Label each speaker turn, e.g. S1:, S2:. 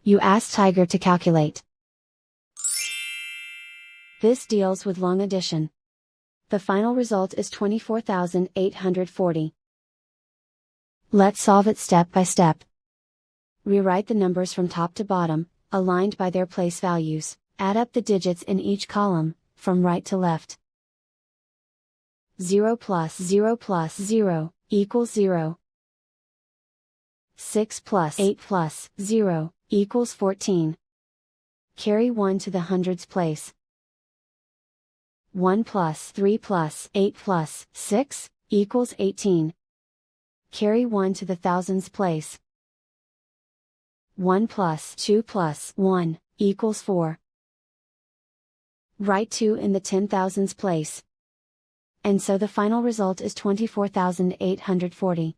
S1: You ask Tiger to calculate. This deals with long addition. The final result is 24,840. Let's solve it step by step. Rewrite the numbers from top to bottom, aligned by their place values. Add up the digits in each column, from right to left. 0 plus 0 plus 0, equals 0. 6 plus 8 plus 0, equals 14. Carry 1 to the hundreds place. 1 plus 3 plus 8 plus 6, equals 18. Carry 1 to the thousands place. 1 plus 2 plus 1, equals 4. Write 2 in the 10,000s place. And so the final result is 24,840.